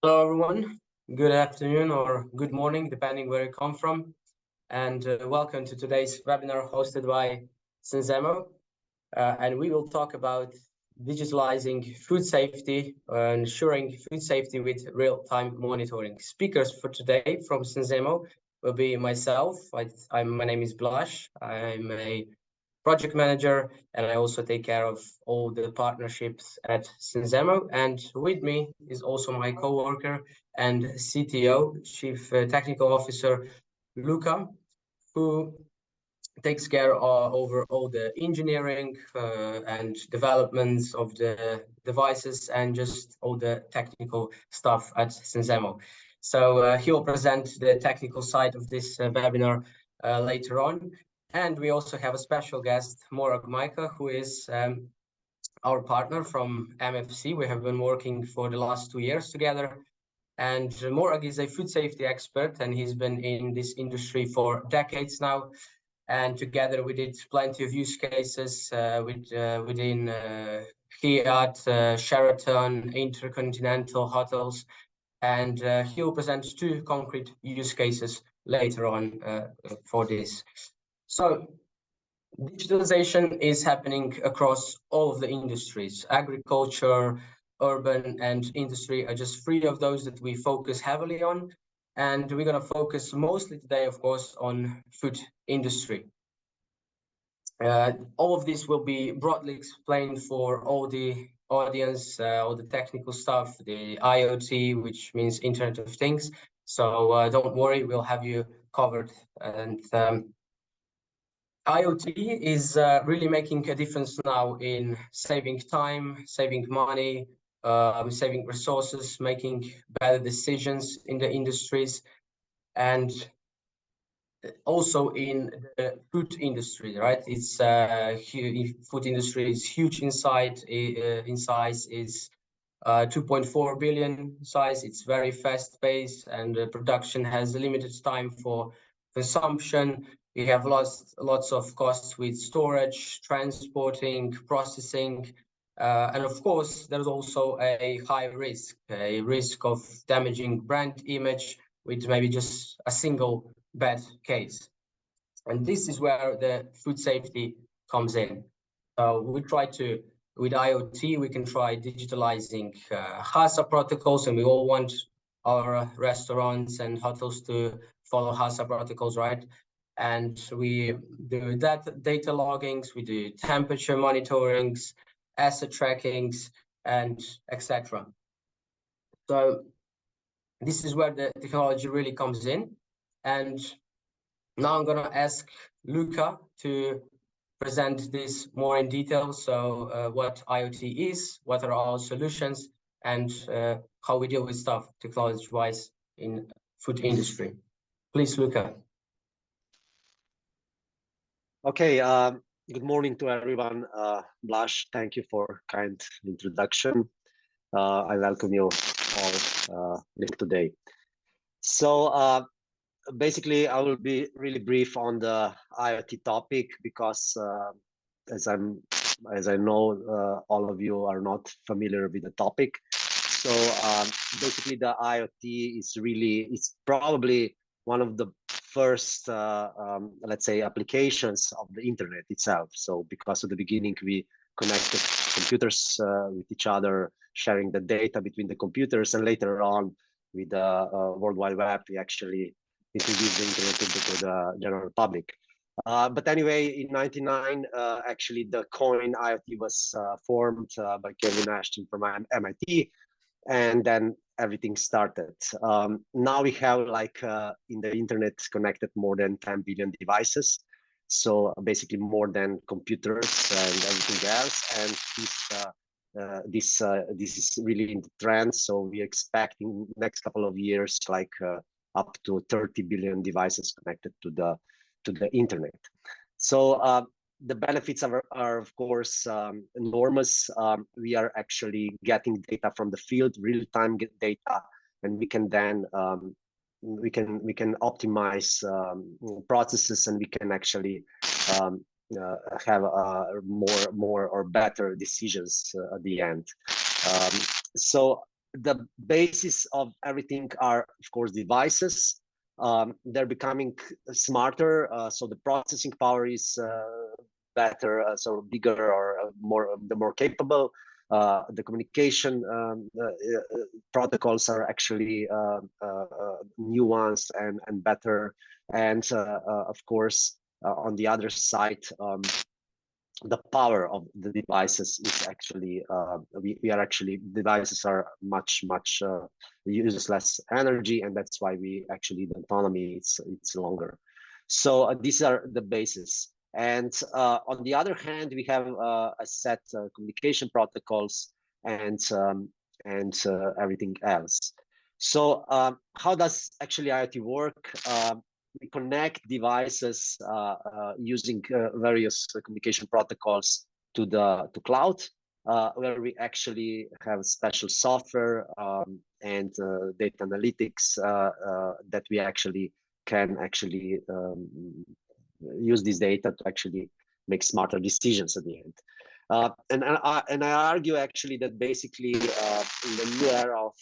Hello, everyone. Good afternoon or good morning, depending where you come from. And welcome to today's webinar hosted by Senzemo. And we will talk about digitalizing food safety, ensuring food safety with real-time monitoring. Speakers for today from Senzemo will be myself. My name is Blaž. I'm a project manager, and I also take care of all the partnerships at Senzemo. And with me is also my co-worker and CTO, Chief Technical Officer, Luca, who takes care over all the engineering and developments of the devices and just all the technical stuff at Senzemo. So he'll present the technical side of this webinar later on. And we also have a special guest, Morag Meikle, who is our partner from MFC. We have been working for the last 2 years together. And Morag is a food safety expert, and he's been in this industry for decades now. And together we did plenty of use cases within Hyatt, Sheraton, InterContinental Hotels, and he'll present two concrete use cases later on for this. So digitalization is happening across all of the industries. Agriculture, urban, and industry are just three of those that we focus heavily on. And we're going to focus mostly today, of course, on food industry. All of this will be broadly explained for all the audience, all the technical stuff, the IoT, which means Internet of Things. So don't worry, we'll have you covered. And IoT is really making a difference now in saving time, saving money, saving resources, making better decisions in the industries, and also in the food industry, right? It's food industry is huge in size. Is 2.4 billion size. It's very fast paced, and production has a limited time for consumption. We have lots of costs with storage, transporting, processing, and of course, there's also a risk of damaging brand image with maybe just a single bad case. And this is where the food safety comes in. We try to, with IoT, we can try digitalizing HACCP protocols, and we all want our restaurants and hotels to follow HACCP protocols, right? And we do that data loggings, we do temperature monitorings, asset trackings, and etc. So this is where the technology really comes in. And now I'm going to ask Luca to present this more in detail. So what IoT is, what are our solutions, and how we deal with stuff technology-wise in food industry. Please, Luca. Okay, good morning to everyone. Blaž, thank you for kind introduction. I welcome you all today. So basically, I will be really brief on the IoT topic because as I know, all of you are not familiar with the topic. So basically, the IoT is probably one of the first, let's say, applications of the internet itself. So because at the beginning we connected computers with each other, sharing the data between the computers, and later on with the World Wide Web, we actually introduced the internet to the general public. But anyway, in '99, actually the coin IoT was formed by Kevin Ashton from MIT, and then everything started. Now we have in the internet connected more than 10 billion devices. So basically more than computers and everything else. And this is really in the trend. So we expect in the next couple of years, up to 30 billion devices connected to the internet. So the benefits are of course enormous. We are actually getting data from the field, real-time data, and we can then we can optimize processes, and we can actually have more or better decisions at the end. So the basis of everything are, of course, devices. They're becoming smarter, so the processing power is better, so bigger or more capable. The communication protocols are actually nuanced and better. And of course, on the other side, the power of the devices is actually devices are much uses less energy, and that's why we actually the autonomy it's longer. So these are the basis. And on the other hand, we have a set communication protocols and everything else. So how does actually IoT work? We connect devices using various communication protocols to cloud, where we actually have special software and data analytics that we actually can use this data to actually make smarter decisions at the end. And I argue actually that basically in the new era of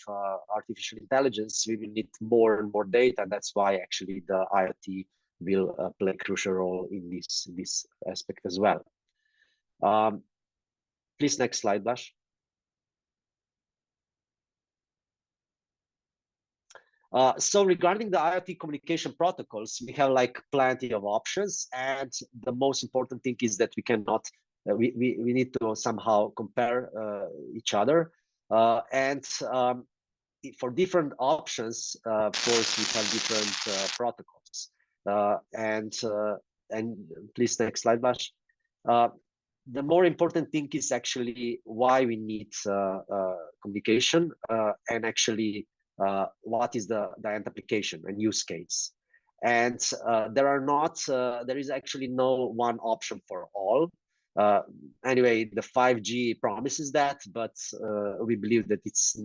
artificial intelligence, we will need more and more data. That's why actually the IoT will play a crucial role in this aspect as well. Please, next slide, Bash. So regarding the IoT communication protocols, we have like plenty of options, and the most important thing is that we cannot we need to somehow compare each other, and for different options, of course, we have different protocols. And please, next slide, Bash. The more important thing is actually why we need communication, and actually what is the end application and use case. And there is actually no one option for all. Anyway, the 5G promises that, but we believe that it's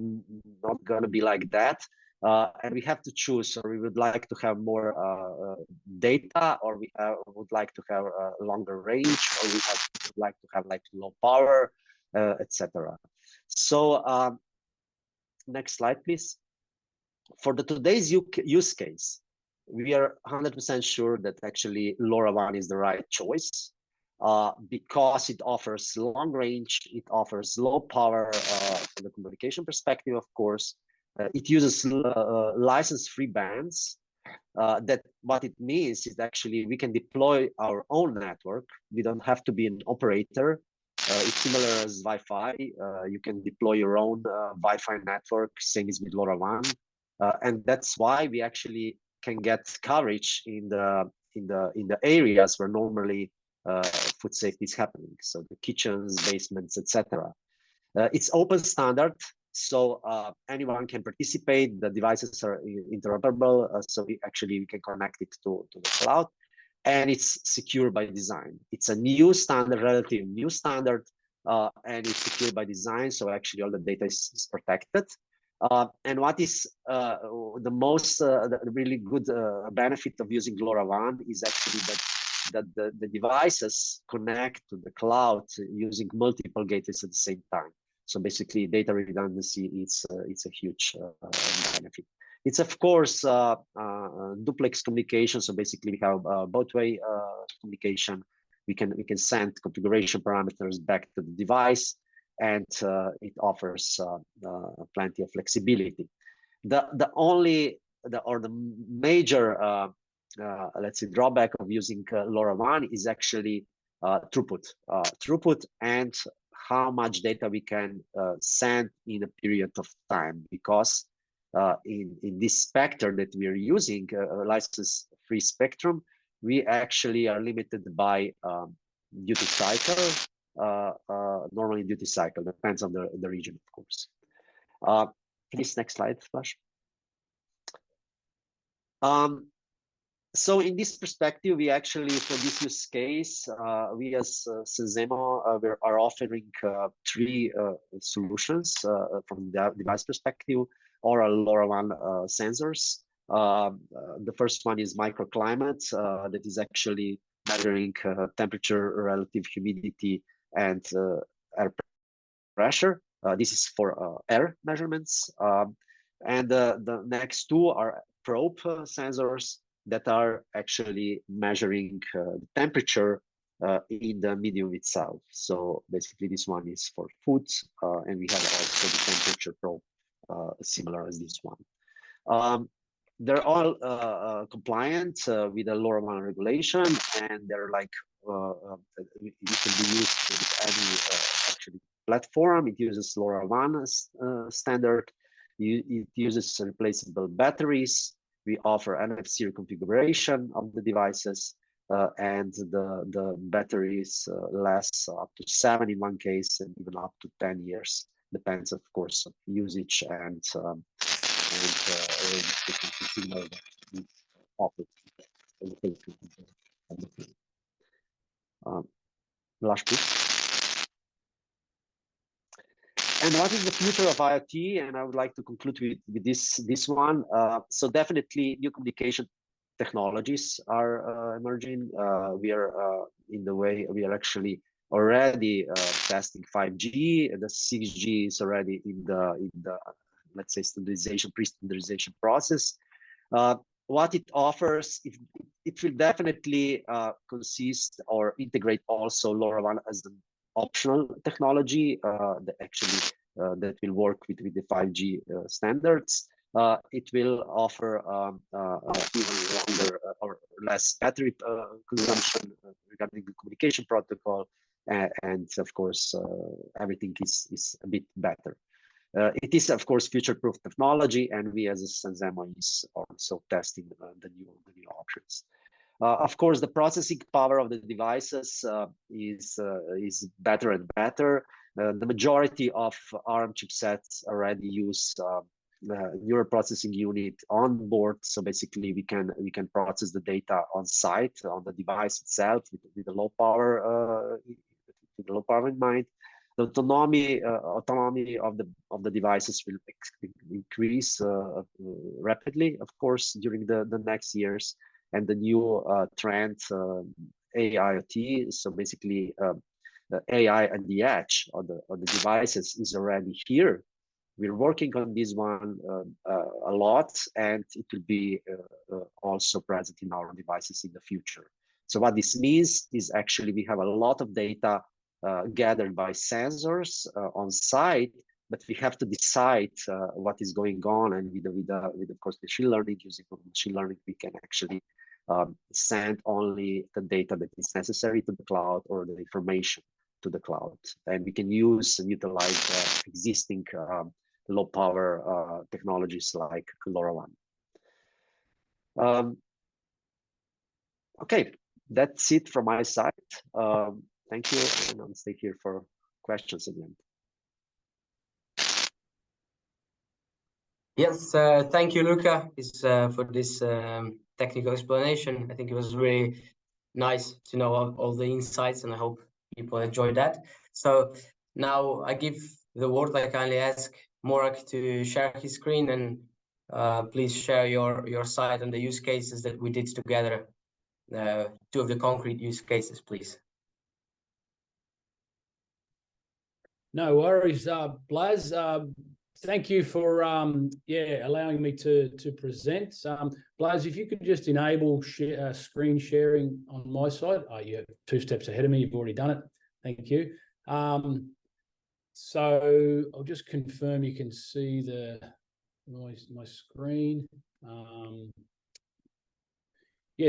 not going to be like that. And we have to choose, or we would like to have more data, or we would like to have a longer range, or we would like to have like low power, etc. So next slide, please. For today's use case, we are 100% sure that actually LoRaWAN is the right choice. Because it offers long range, it offers low power from the communication perspective, of course. It uses license-free bands. That what it means is actually we can deploy our own network. We don't have to be an operator. It's similar as Wi-Fi. You can deploy your own Wi-Fi network, same as with LoRaWAN. And that's why we actually can get coverage in the areas where normally food safety is happening, so the kitchens, basements, etc. It's open standard, so anyone can participate. The devices are interoperable, so we can connect it to the cloud, and it's secure by design. It's a new standard, relative new standard, and it's secure by design, so actually all the data is protected. And what is the most the really good benefit of using LoRaWAN is actually that the devices connect to the cloud using multiple gateways at the same time. So basically, data redundancy it's a huge benefit. It's of course duplex communication. So basically, we have both-way communication. We can send configuration parameters back to the device, and it offers plenty of flexibility. The major let's say drawback of using LoRaWAN is actually throughput and how much data we can send in a period of time, because in this spectrum that we are using, license-free spectrum, we actually are limited by duty cycle. Normally duty cycle depends on the region, of course. Please, next slide, Flash. So in this perspective, we actually, for this use case, we as Senzemo we are offering three solutions from the device perspective, or LoRaWAN sensors. The first one is microclimate, that is actually measuring temperature, relative humidity, and air pressure. This is for air measurements. And the next two are probe sensors that are actually measuring the temperature in the medium itself. So basically this one is for food, and we have also the temperature probe similar as this one. They're all compliant with the LoRaWAN regulation, and they're like it can be used with any actually platform. It uses LoRaWAN standard. It uses replaceable batteries. We offer NFC reconfiguration of the devices, and the batteries last up to 7 in one case, and even up to 10 years. Depends, of course, on usage and signal that offered. Last please. And what is the future of IoT? And I would like to conclude with this one. So definitely new communication technologies are emerging. We are in the way we are actually already testing 5G. The 6G is already in the let's say standardization, pre-standardization process. What it offers, it will definitely consist or integrate also LoRaWAN as an optional technology that actually that will work with the 5G standards. It will offer even longer or less battery consumption regarding the communication protocol, and of course everything is a bit better. It is, of course, future-proof technology, and we as a Senzemo is also testing the new options. Of course, the processing power of the devices is better and better. The majority of ARM chipsets already use neural processing unit on board, so basically we can process the data on site on the device itself with the low power in mind. The autonomy of the devices will increase rapidly, of course, during the next years. And the new trend, AIoT, so basically AI at the edge of the devices is already here. We're working on this one a lot, and it will be also present in our devices in the future. So what this means is actually we have a lot of data gathered by sensors on site, but we have to decide what is going on, and with of course machine learning. Using machine learning, we can actually send only the data that is necessary to the cloud or the information to the cloud, and we can use and utilize existing low power technologies like LoRaWAN. Okay, that's it from my side. Thank you, and I'll stay here for questions again. Yes, thank you, Luca, for this technical explanation. I think it was really nice to know all the insights, and I hope people enjoyed that. So now I give the word. I kindly ask Morag to share his screen, and please share your side on the use cases that we did together. 2 of the concrete use cases, please. No worries, Blaz. Thank you for allowing me to present. Blaz, if you could just enable screen sharing on my side. You're 2 steps ahead of me. You've already done it. Thank you. So I'll just confirm you can see my screen.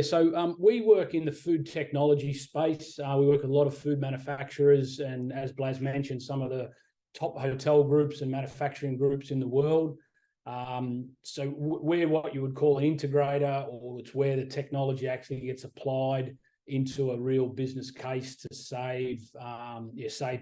So we work in the food technology space. We work with a lot of food manufacturers, and as Blaz mentioned, some of the top hotel groups and manufacturing groups in the world. So we're what you would call an integrator, or it's where the technology actually gets applied into a real business case to save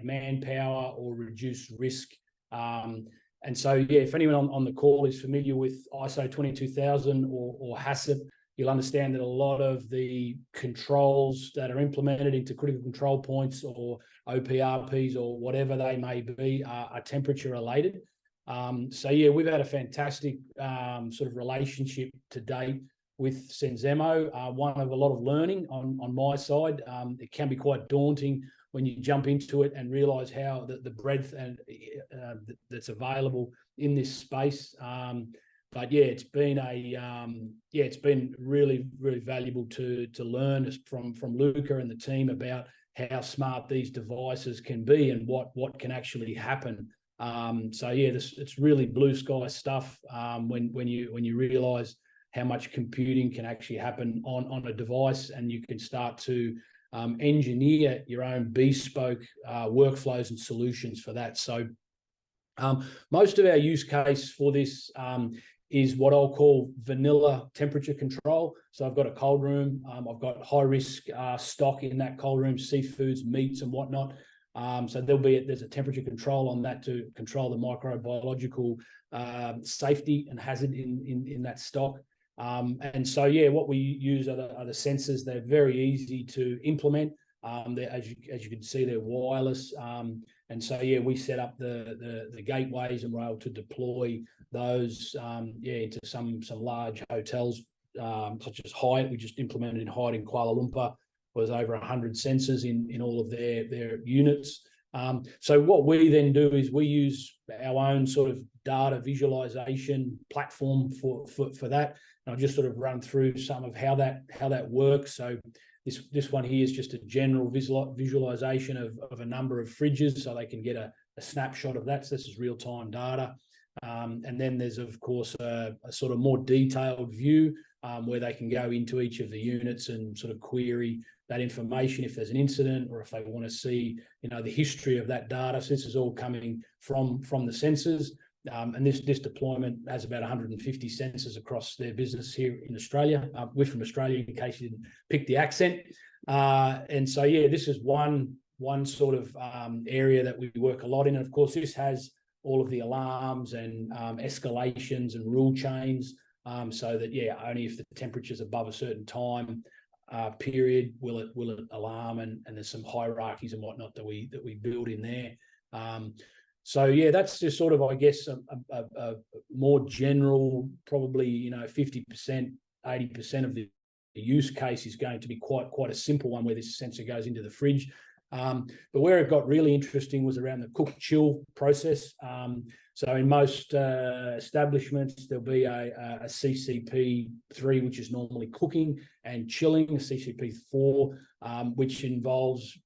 manpower or reduce risk. And so, if anyone on the call is familiar with ISO 22000 or HACCP, you'll understand that a lot of the controls that are implemented into critical control points or OPRPs or whatever they may be are temperature related. So we've had a fantastic sort of relationship to date with Senzemo. One of a lot of learning on my side. It can be quite daunting when you jump into it and realize how the breadth and that's available in this space. But yeah, it's been it's been really, really valuable to learn from Luca and the team about how smart these devices can be and what can actually happen. So yeah, it's really blue sky stuff when you realize how much computing can actually happen on a device, and you can start to engineer your own bespoke workflows and solutions for that. So most of our use case for this is what I'll call vanilla temperature control. So I've got a cold room. I've got high risk stock in that cold room, seafoods, meats and whatnot. So there's a temperature control on that to control the microbiological safety and hazard in that stock. And so, yeah, what we use are the sensors. They're very easy to implement. As you can see, they're wireless. And so, yeah, we set up the gateways, and we're able to deploy those, into some large hotels, such as Hyatt. We just implemented in Hyatt in Kuala Lumpur. Was over 100 sensors in all of their units. So what we then do is we use our own sort of data visualization platform for that. And I'll just sort of run through some of how that works. So this one here is just a general visualization of a number of fridges, so they can get a snapshot of that. So this is real-time data. And then there's, of course, a sort of more detailed view where they can go into each of the units and sort of query that information if there's an incident, or if they want to see, the history of that data. So this is all coming from the sensors. And this deployment has about 150 sensors across their business here in Australia. We're from Australia, in case you didn't pick the accent. And so, yeah, this is one sort of area that we work a lot in. And of course, this has all of the alarms and escalations and rule chains, so that, yeah, only if the temperature's above a certain time period will it alarm, and there's some hierarchies and whatnot that we build in there. So yeah, that's just sort of, I guess, a more general, probably 50%, 80% of the use case is going to be quite a simple one, where this sensor goes into the fridge. But where it got really interesting was around the cook chill process. So in most establishments, there'll be a CCP3, which is normally cooking, and chilling, a CCP4, which involves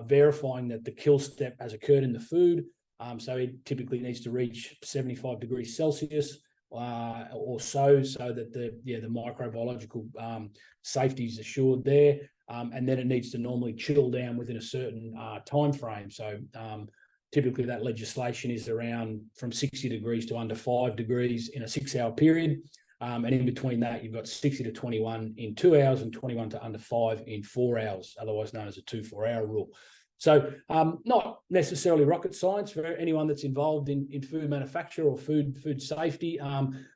verifying that the kill step has occurred in the food. So it typically needs to reach 75 degrees Celsius or so that the microbiological safety is assured there. And then it needs to normally chill down within a certain time frame. So typically that legislation is around from 60 degrees to under 5 degrees in a 6-hour period. And in between that, you've got 60 to 21 in 2 hours and 21 to under 5 in 4 hours, otherwise known as a 2-4-hour rule. So not necessarily rocket science for anyone that's involved in food manufacture or food safety,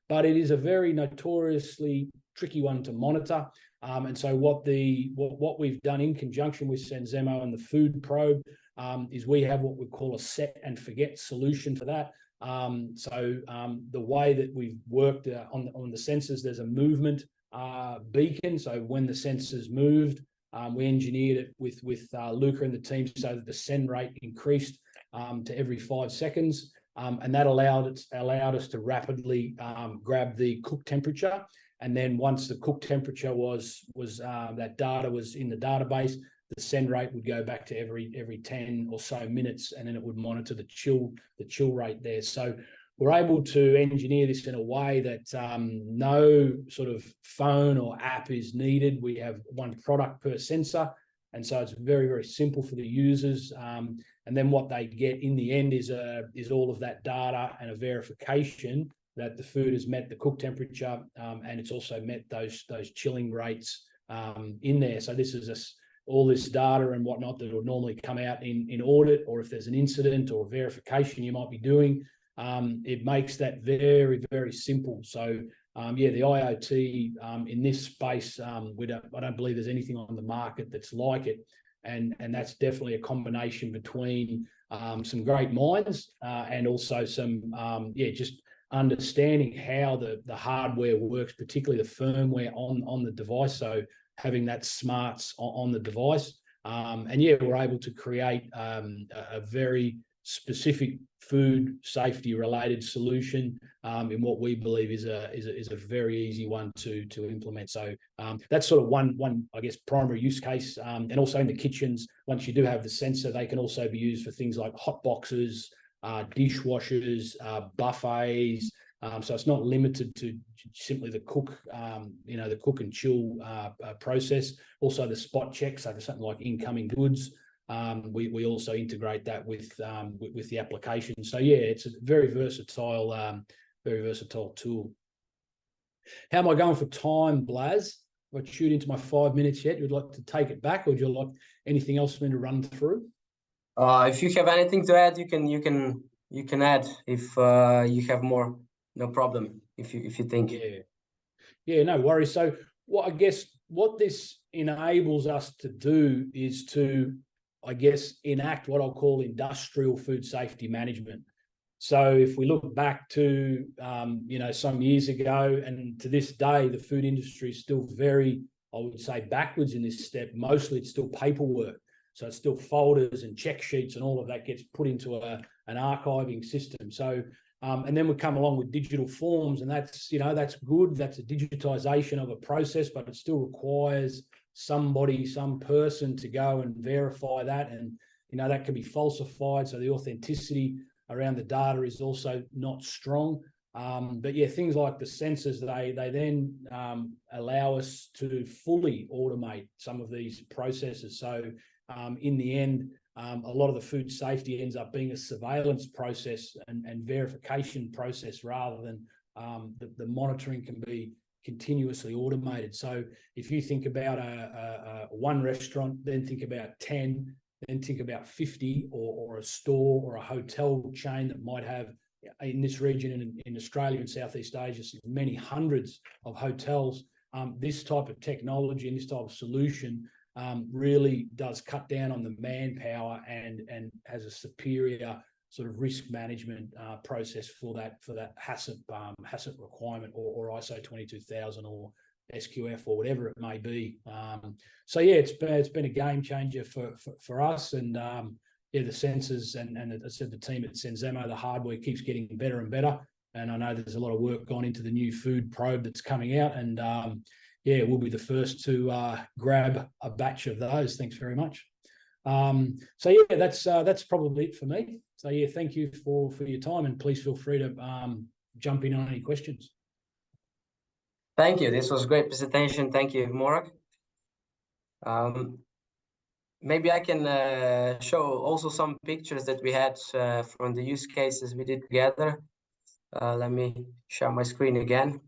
but it is a very notoriously tricky one to monitor. And so what we've done in conjunction with Senzemo and the Food Probe is we have what we call a set and forget solution for that. So the way that we've worked on the sensors, there's a movement beacon. So when the sensors moved, we engineered it with Luca and the team so that the send rate increased to every 5 seconds. And that allowed us to rapidly grab the cook temperature. And then once the cook temperature was that data was in the database, the send rate would go back to every 10 or so minutes, and then it would monitor the chill rate there. So we're able to engineer this in a way that no sort of phone or app is needed. We have one product per sensor, and so it's very, very simple for the users. And then what they get in the end is all of that data and a verification that the food has met the cook temperature, and it's also met those chilling rates in there. So this is all this data and whatnot that would normally come out in audit, or if there's an incident or verification you might be doing. It makes that very, very simple. So yeah, the IoT in this space, I don't believe there's anything on the market that's like it, and that's definitely a combination between some great minds and also some just understanding how the hardware works, particularly the firmware on the device. So having that smarts on the device. And yeah, we're able to create a very specific food safety related solution in what we believe is a very easy one to implement. So that's sort of one I guess primary use case. And also in the kitchens, once you do have the sensor, they can also be used for things like hot boxes, dishwashers, buffets. So it's not limited to simply the cook, the cook and chill process. Also the spot check, so for something like incoming goods, we also integrate that with the application. So yeah, it's a very versatile tool. How am I going for time, Blaz? Have I chewed into my 5 minutes yet? Would you like to take it back, or would you like anything else for me to run through? If you have anything to add, you can add. If you have more, no problem. If you think. Yeah, no worries. So what this enables us to do is to, I guess, enact what I'll call industrial food safety management. So if we look back to some years ago, and to this day, the food industry is still very, I would say, backwards in this step. Mostly it's still paperwork. So it's still folders and check sheets, and all of that gets put into an archiving system. So and then we come along with digital forms, and that's good. That's a digitization of a process, but it still requires some person to go and verify that, and that can be falsified. So the authenticity around the data is also not strong. But yeah, things like the sensors, they then allow us to fully automate some of these processes. So in the end, a lot of the food safety ends up being a surveillance process and verification process, rather than the monitoring can be continuously automated. So if you think about a one restaurant, then think about 10, then think about 50, or a store or a hotel chain that might have, in this region in Australia and Southeast Asia, many hundreds of hotels. This type of technology and this type of solution really does cut down on the manpower and has a superior sort of risk management process for that HACCP requirement, or ISO 22000 or SQF or whatever it may be. So yeah, it's been a game changer for us, and yeah, the sensors and as I said, the team at Senzemo, the hardware keeps getting better and better. And I know there's a lot of work gone into the new food probe that's coming out, and yeah, we'll be the first to grab a batch of those. Thanks very much. So yeah, that's probably it for me. So yeah, thank you for your time, and please feel free to jump in on any questions. Thank you. This was a great presentation. Thank you, Morag. Maybe I can show also some pictures that we had from the use cases we did together. Let me share my screen again.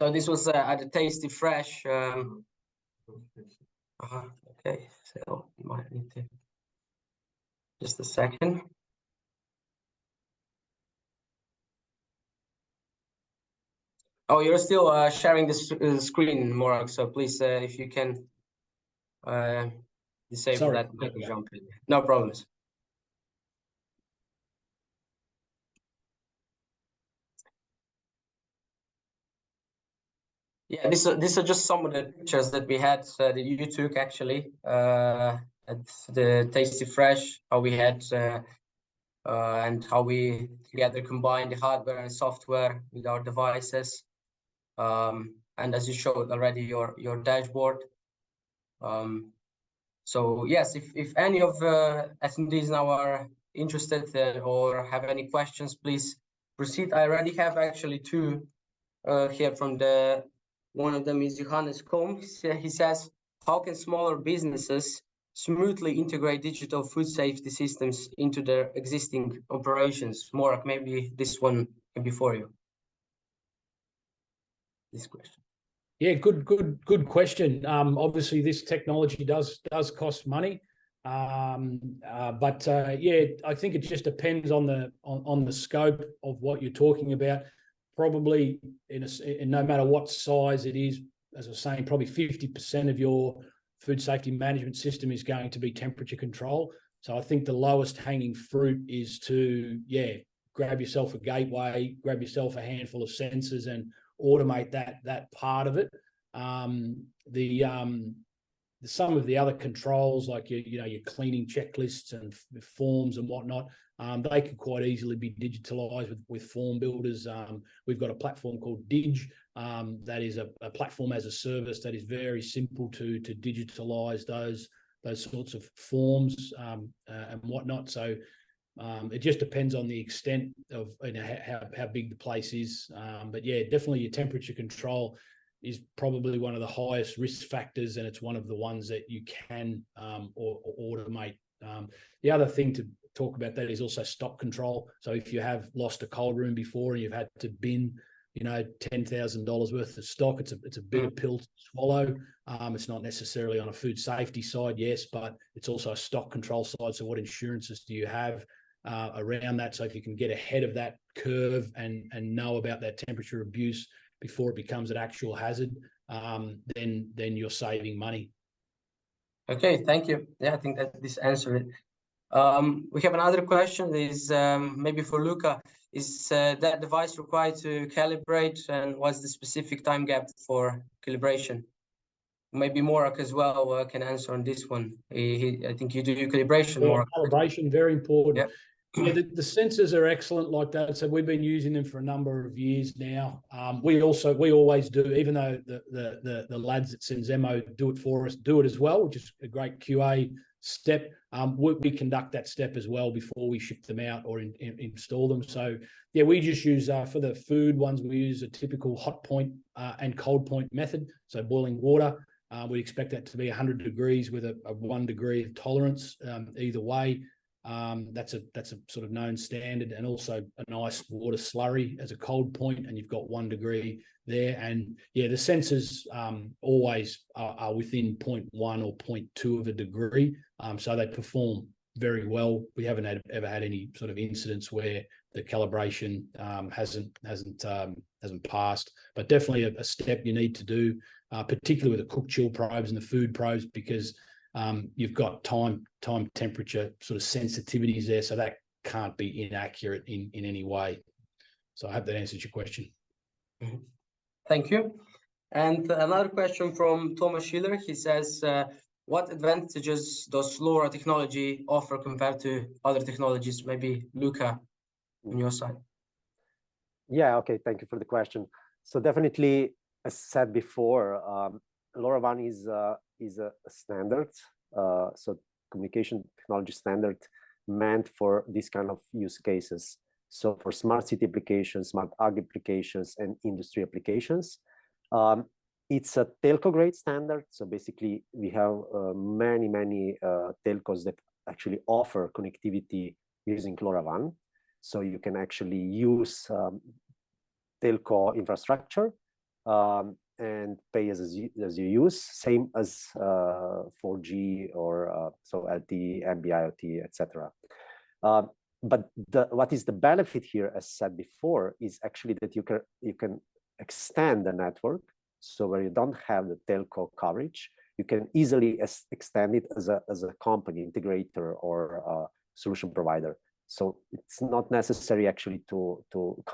So this was at the Tasty Fresh. Okay, so you might need to just a second. Oh, you're still sharing the screen, Morag. So please, if you can disable that, I can jump in. No problems. Yeah, these are just some of the pictures that we had that you took actually at the Tasty Fresh. How we had and how we together combined the hardware and software with our devices. And as you showed already, your dashboard. So yes, if any of attendees now are interested or have any questions, please proceed. I already have actually two here from the. One of them is Johannes Kom. He says, how can smaller businesses smoothly integrate digital food safety systems into their existing operations? Morag, maybe this one can be for you. This question. Yeah, good question. Obviously, this technology does cost money, but yeah, I think it just depends on the scope of what you're talking about. Probably in no matter what size it is, as I was saying, probably 50% of your food safety management system is going to be temperature control. So I think the lowest hanging fruit is to, grab yourself a gateway, grab yourself a handful of sensors and automate that part of it. Some of the other controls, like your cleaning checklists and forms and whatnot, they can quite easily be digitalized with form builders. We've got a platform called Dig, that is a platform as a service that is very simple to digitalize those sorts of forms and whatnot. So it just depends on the extent of how big the place is. But yeah, definitely your temperature control is probably one of the highest risk factors, and it's one of the ones that you can automate. The other thing to talk about that is also stock control. So if you have lost a cold room before and you've had to bin, $10,000 worth of stock, it's a bitter pill to swallow. It's not necessarily on a food safety side, yes, but it's also a stock control side. So what insurances do you have around that? So if you can get ahead of that curve and know about that temperature abuse before it becomes an actual hazard, then you're saving money. Okay, thank you. Yeah, I think that this answered it. We have another question. Is maybe for Luca. Is that device required to calibrate, and what's the specific time gap for calibration? Maybe Morag as well can answer on this one. I think you do calibration, Morag. Calibration, very important. Yeah. Yeah, the sensors are excellent like that. So we've been using them for a number of years now. We always do, even though the lads at Senzemo do it for us, do it as well, which is a great QA step. We conduct that step as well before we ship them out or install them. So yeah, we just use for the food ones, we use a typical hot point and cold point method. So boiling water, we expect that to be 100 degrees with a 1 degree of tolerance either way. That's a sort of known standard, and also a nice water slurry as a cold point, and you've got 1 degree there. And yeah, the sensors always are within 0.1 or 0.2 of a degree, so they perform very well. We haven't ever had any sort of incidents where the calibration hasn't passed, but definitely a step you need to do, particularly with the cook chill probes and the food probes, because you've got time temperature sort of sensitivities there, so that can't be inaccurate in any way. So I hope that answers your question. Thank you. And another question from Thomas Schiller. He says, what advantages does LoRa technology offer compared to other technologies? Maybe Luca, on your side. Yeah, okay, thank you for the question. So definitely, as said before, LoRaWAN is a standard, so communication technology standard meant for this kind of use cases. So for smart city applications, smart ag applications, and industry applications. It's a telco grade standard. So basically, we have many telcos that actually offer connectivity using LoRaWAN. So you can actually use telco infrastructure and pay as you use, same as 4G or so LTE, NB-IoT, etc. But what is the benefit here, as said before, is actually that you can extend the network. So where you don't have the telco coverage, you can easily extend it as a company integrator or solution provider. So it's not necessary actually to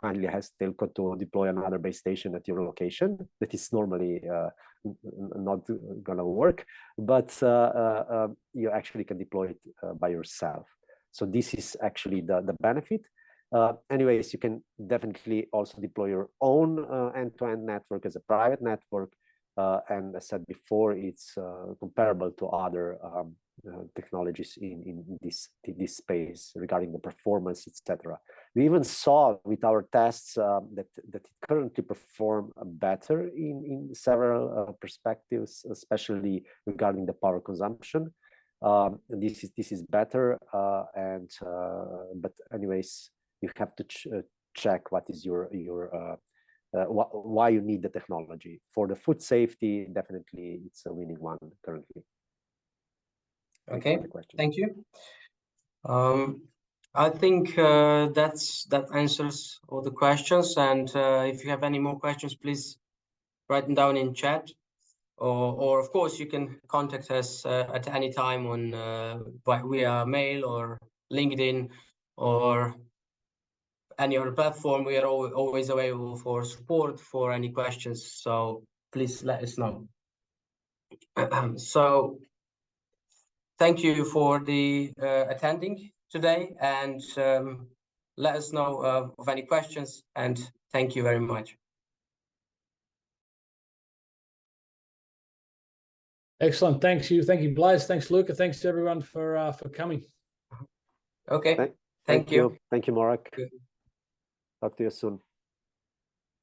kindly ask telco to deploy another base station at your location. That is normally not gonna work, but you actually can deploy it by yourself. So this is actually the benefit. Anyways, you can definitely also deploy your own end-to-end network as a private network. And as said before, it's comparable to other technologies in this space regarding the performance, etc. We even saw with our tests that it currently perform better in several perspectives, especially regarding the power consumption. This is better, but anyways, you have to check what is your why you need the technology. For the food safety, definitely it's a winning one currently. Okay, thank you. I think that answers all the questions. And if you have any more questions, please write them down in chat. or of course you can contact us at any time on via mail or LinkedIn or any other platform. We are always available for support for any questions, so please let us know. So thank you for the attending today, and let us know of any questions, and thank you very much. Excellent. Thank you, Blaise. Thanks, Luca. Thanks to everyone for coming. Okay. Thank you. Thank you, Morag. Good. Talk to you soon.